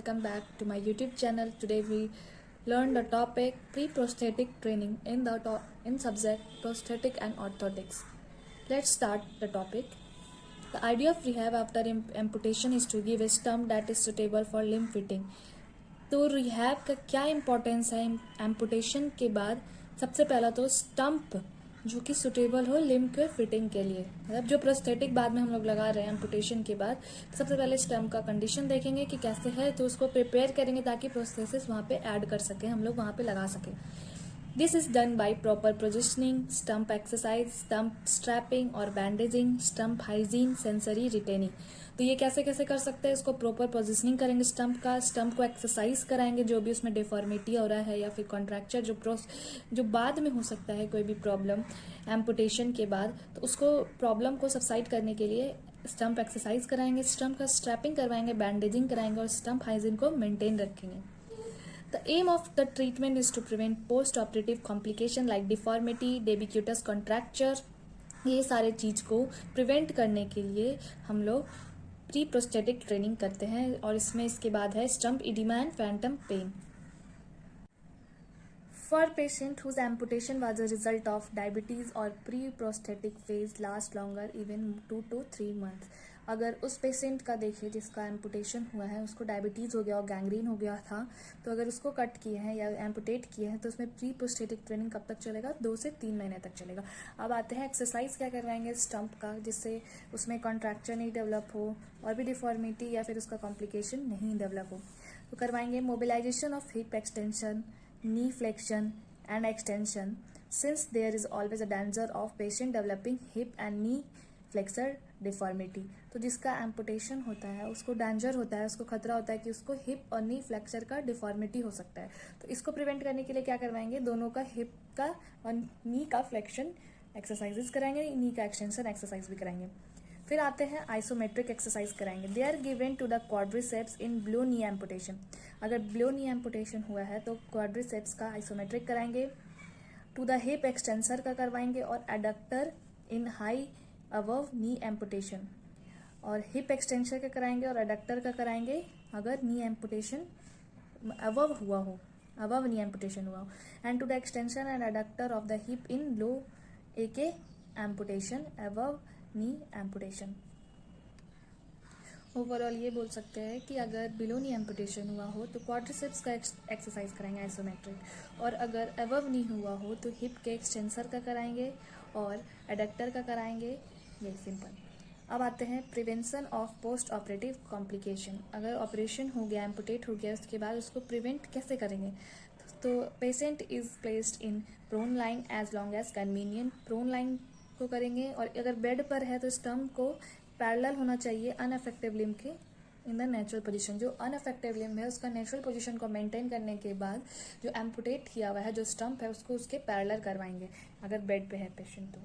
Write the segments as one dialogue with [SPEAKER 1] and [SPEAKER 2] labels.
[SPEAKER 1] welcome back to my YouTube channel. Today we learn the topic pre-prosthetic training in subject prosthetic and orthotics. Let's start the topic. The idea of rehab after amputation is to give a stump that is suitable for limb fitting. तो rehab का क्या importance है amputation के बाद? सबसे पहला तो stump जो कि सुटेबल हो लिम्ब के फिटिंग के लिए, मतलब जो प्रोस्थेटिक बाद में हम लोग लगा रहे हैं एम्पुटेशन के बाद, सबसे पहले स्टम्प का कंडीशन देखेंगे कि कैसे है, तो उसको प्रिपेयर करेंगे ताकि प्रोस्थेसिस वहाँ पे ऐड कर सकें, हम लोग वहाँ पे लगा सकें. This is done by proper positioning, stump exercise, stump strapping और bandaging, stump hygiene, sensory retaining. तो ये कैसे कैसे कर सकते हैं? इसको प्रॉपर पोजिशनिंग करेंगे स्टम्प का, स्टम्प को एक्सरसाइज कराएंगे जो भी उसमें डिफॉर्मिटी हो रहा है या फिर कॉन्ट्रैक्चर जो बाद में हो सकता है कोई भी प्रॉब्लम एम्पुटेशन के बाद, तो उसको प्रॉब्लम को सबसाइड करने के लिए स्टम्प एक्सरसाइज कराएंगे, स्टम्प का स्ट्रैपिंग करवाएंगे, बैंडेजिंग कराएंगे और स्टम्प हाइजीन को मेंटेन रखेंगे. The aim of the treatment is to prevent post-operative complication like deformity, debicutus contracture. ये सारे चीज को प्रिवेंट करने के लिए हम लोग प्री प्रोस्थेटिक ट्रेनिंग करते हैं. और इसके बाद है stump oedema and phantom pain. For patient whose amputation was a result of diabetes or pre-prosthetic phase last longer even 2 to 3 months. अगर उस पेशेंट का देखिए जिसका एम्पुटेशन हुआ है, उसको डायबिटीज़ हो गया और गैंग्रीन हो गया था, तो अगर उसको कट किए हैं या एम्पुटेट किए हैं तो उसमें प्री प्रोस्थेटिक ट्रेनिंग कब तक चलेगा? 2 से 3 महीने तक चलेगा. अब आते हैं एक्सरसाइज क्या करवाएंगे स्टम्प का, जिससे उसमें कॉन्ट्रैक्चर नहीं डेवलप हो और भी डिफॉर्मिटी या फिर उसका कॉम्प्लिकेशन नहीं डेवलप हो. तो करवाएंगे mobilisation of hip extension, knee flexion and extension, since there is always a danger of patient developing hip and knee flexor deformity. तो जिसका एम्पुटेशन होता है उसको डेंजर होता है, उसको खतरा होता है कि उसको हिप और नी फ्लेक्चर का डिफॉर्मिटी हो सकता है. तो इसको प्रिवेंट करने के लिए क्या करवाएंगे? दोनों का हिप का और नी का फ्लेक्शन एक्सरसाइजेस कराएंगे, नी का एक्सटेंशन एक्सरसाइज भी कराएंगे. फिर आते हैं आइसोमेट्रिक एक्सरसाइज कराएंगे. They are given to the quadriceps in below knee amputation. अगर ब्लो नी एम्पुटेशन हुआ है तो क्वाड्रिसेप्स का आइसोमेट्रिक कराएंगे. टू द हिप एक्सटेंसर का करवाएंगे और एडक्टर इन हाई अबव नी एम्पुटेशन. और हिप एक्सटेंसर का कराएंगे और एडक्टर का कराएंगे अगर नी एम्पुटेशन अबव हुआ हो, अबव नी एम्पुटेशन हुआ हो. And to the extension and adductor of the hip in low AK amputation above knee amputation. Overall ये बोल सकते हैं कि अगर बिलो नी एम्पुटेशन हुआ हो तो क्वाड्रिसेप्स का एक्सरसाइज कराएंगे आइसोमेट्रिक, और अगर अबव नी हुआ हो तो हिप के एक्सटेंसर का कराएंगे और एडक्टर का कराएंगे. ये सिंपल. अब आते हैं prevention of post operative complication. अगर ऑपरेशन हो गया, एम्पुटेट हो गया, उसके बाद उसको प्रिवेंट कैसे करेंगे? तो patient is placed in prone lying as long as convenient. Prone lying को करेंगे और अगर बेड पर है तो स्टम्प को पैरेलल होना चाहिए अनअफेक्टिव लिम्ब के इन द नेचुरल पोजीशन. जो अनअफेक्टिव लिम्ब है उसका नेचुरल पोजीशन को मेंटेन करने के बाद जो एम्पुटेट किया हुआ है जो स्टम्प है उसको उसके पैरेलल करवाएंगे अगर बेड पे है पेशेंट. तो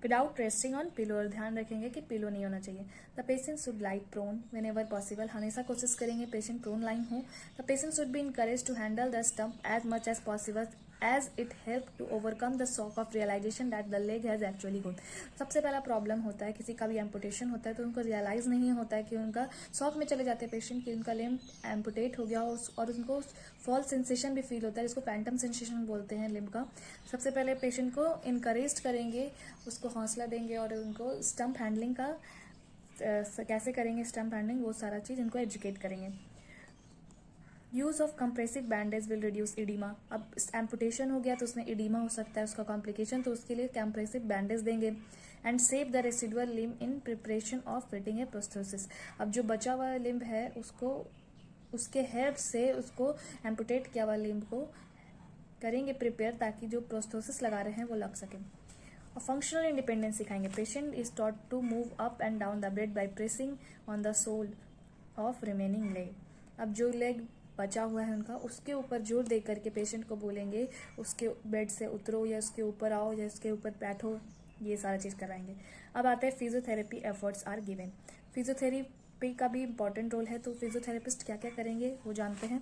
[SPEAKER 1] विदाउट रेस्टिंग ऑन पिलो, और ध्यान रखेंगे कि पिलो नहीं होना चाहिए. The patient should lie prone whenever possible. हमेशा कोशिश करेंगे पेशेंट प्रोन लाइन हो. The patient should be encourage to handle the stump as much as possible as it help to overcome the shock of realization that the leg has actually gone. सबसे पहला problem होता है किसी का भी amputation होता है तो उनको रियलाइज नहीं होता है कि उनका शॉक में चले जाते हैं पेशेंट कि उनका लिम्ब एम्पुटेट हो गया और उनको फॉल सेंसेशन भी फील होता है, जिसको फैंटम सेंसेशन बोलते हैं लिम्ब का. सबसे पहले पेशेंट को इनकरेज करेंगे, उसको हौसला देंगे और उनको स्टम्प हैंडलिंग का कैसे करेंगे, स्टम्प हैंडलिंग वो सारा चीज़ उनको एजुकेट करेंगे. Use of compressive bandage will reduce oedema. अब एम्पुटेशन हो गया तो उसमें इडीमा हो सकता है, उसका कॉम्प्लिकेशन, तो उसके लिए कंप्रेसिव बैंडेज देंगे. And save the residual limb in preparation of fitting A prosthesis. अब जो बचा हुआ लिम्ब है उसको उसके हेल्प से उसको एम्पुटेट किया हुआ लिम्ब को करेंगे प्रिपेयर ताकि जो प्रोस्थेसिस लगा रहे हैं वो लग सके. और फंक्शनल इंडिपेंडेंस सिखाएंगे. Patient is taught to move up and down the bed by pressing on the sole of remaining leg. अब जो लेग बचा हुआ है उनका उसके ऊपर जोर दे करके पेशेंट को बोलेंगे उसके बेड से उतरो या उसके ऊपर आओ या उसके ऊपर बैठो. ये सारा चीज़ कराएंगे. अब आते हैं physiotherapy efforts are given. Physiotherapy का भी इंपॉर्टेंट रोल है, तो फिजियोथेरेपिस्ट क्या क्या करेंगे वो जानते हैं.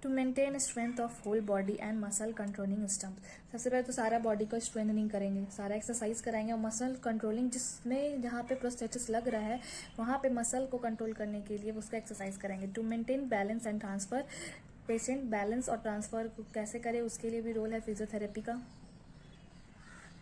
[SPEAKER 1] To maintain strength of whole body and muscle controlling stump. सबसे पहले तो सारा बॉडी का स्ट्रेंथनिंग करेंगे, सारा एक्सरसाइज कराएंगे और मसल कंट्रोलिंग जिसमें जहाँ पे प्रोस्थेटिस लग रहा है वहाँ पे मसल को कंट्रोल करने के लिए उसका एक्सरसाइज करेंगे। To maintain balance and transfer, patient balance और ट्रांसफर कैसे करे उसके लिए भी रोल है फिजियोथेरेपी का।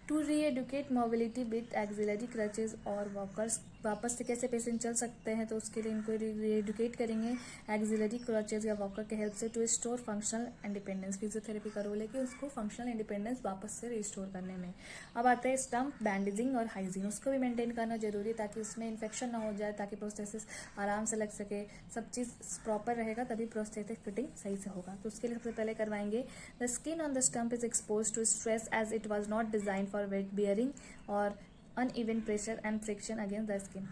[SPEAKER 1] To reeducate mobility with axillary crutches और वॉकर्स, वापस से कैसे पेशेंट चल सकते हैं तो उसके लिए इनको रीएडुकेट करेंगे एक्सिलरी क्रचेज या वॉकर के हेल्प से। To restore functional independence, physiotherapy का रोल है कि उसको फंक्शनल इंडिपेंडेंस वापस से रिस्टोर करने में। अब आते हैं स्टम्प बैंडेजिंग और हाइजीन, उसको भी मेंटेन करना जरूरी है ताकि उसमें इन्फेक्शन ना हो जाए, ताकि प्रोस्थेसिस आराम से लग सके, सब चीज़ प्रॉपर रहेगा तभी प्रोस्थेटिक फिटिंग सही से होगा। तो उसके लिए सबसे पहले करवाएंगे the skin on the stump is expose to stress as it was not design for weight bearing और uneven pressure and friction against the skin.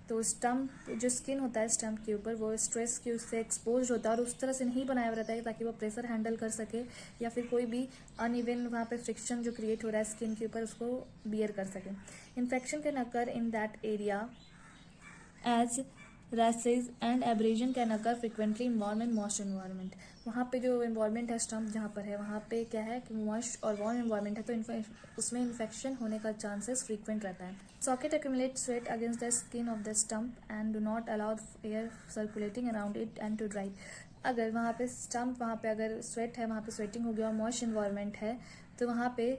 [SPEAKER 1] तो स्टम्प जो स्किन होता है स्टम्प के ऊपर वो स्ट्रेस की उससे एक्सपोज होता है और उस तरह से नहीं बनाया हुआ रहता है ताकि वो प्रेशर हैंडल कर सके या फिर कोई भी अनइवन वहाँ पे फ्रिक्शन जो क्रिएट हो रहा है स्किन के ऊपर उसको बियर कर सके। Infection can occur in that area as rashes and abrasion can occur frequently in warm and moist environment. वहाँ पे जो एनवायरनमेंट है स्टम्प जहाँ पर है वहाँ पे क्या है कि मॉइस्ट और वार्म एनवायरनमेंट है तो उसमें इन्फेक्शन होने का चांसेस फ्रीक्वेंट रहता है। Socket accumulate sweat against the skin of the stump and do not allow air circulating around it and to dry. अगर वहाँ पे स्टम्प वहाँ पे अगर स्वेट है वहाँ पे स्वेटिंग हो गया और मॉइस्ट एनवायरनमेंट है तो वहाँ पे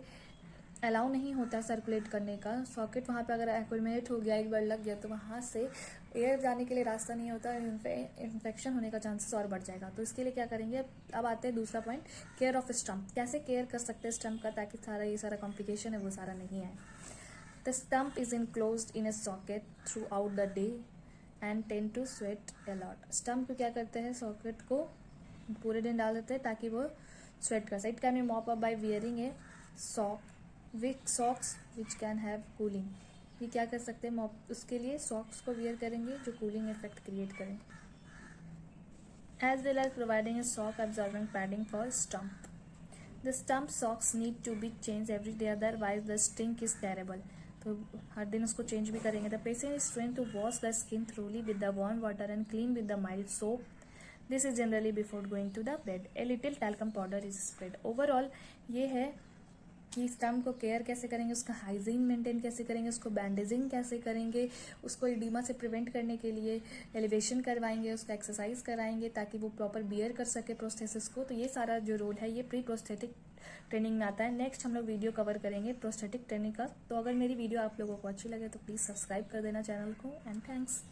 [SPEAKER 1] अलाउ नहीं होता सर्कुलेट करने का। सॉकेट वहाँ पे अगर एक्यूमुलेट हो गया एक बार लग गया तो वहाँ से एयर जाने के लिए रास्ता नहीं होता, इन्फेक्शन होने का चांसेस और बढ़ जाएगा। तो इसके लिए क्या करेंगे, अब आते हैं दूसरा पॉइंट, केयर ऑफ स्टम्प। कैसे केयर कर सकते हैं स्टम्प का ताकि ये सारा कॉम्प्लिकेशन है वो सारा नहीं आए। The stump is enclosed in a socket throughout the day and tend to sweat a lot. Stump को क्या करते हैं, सॉकेट को पूरे दिन डाल देते हैं ताकि वो स्वेट कर सके। It can be mop up by wearing A socks which can have cooling. ये क्या कर सकते हैं, मॉप उसके लिए सॉक्स को वियर करेंगे जो कूलिंग इफेक्ट क्रिएट करें। As well as providing a sock absorbing padding for stump. The stump socks need to be change every day otherwise the stink is terrible. तो हर दिन उसको चेंज भी करेंगे। The patient is train to wash the skin thoroughly with the warm water and clean with the mild soap. This is generally before going to the bed. A little talcum powder is spread. Overall ये है कि stump को care कैसे करेंगे, उसका hygiene maintain कैसे करेंगे, उसको बैंडेजिंग कैसे करेंगे, उसको एडिमा से प्रिवेंट करने के लिए एलिवेशन करवाएंगे, उसका एक्सरसाइज कराएंगे ताकि वो प्रॉपर बियर कर सके प्रोस्थेसिस को। तो ये सारा जो रोल है ये प्री प्रोस्थेटिक ट्रेनिंग में आता है। नेक्स्ट हम लोग वीडियो कवर करेंगे प्रोस्थेटिक ट्रेनिंग का। तो अगर मेरी वीडियो आप लोगों को अच्छी लगे तो प्लीज़ सब्सक्राइब कर देना चैनल को एंड थैंक्स।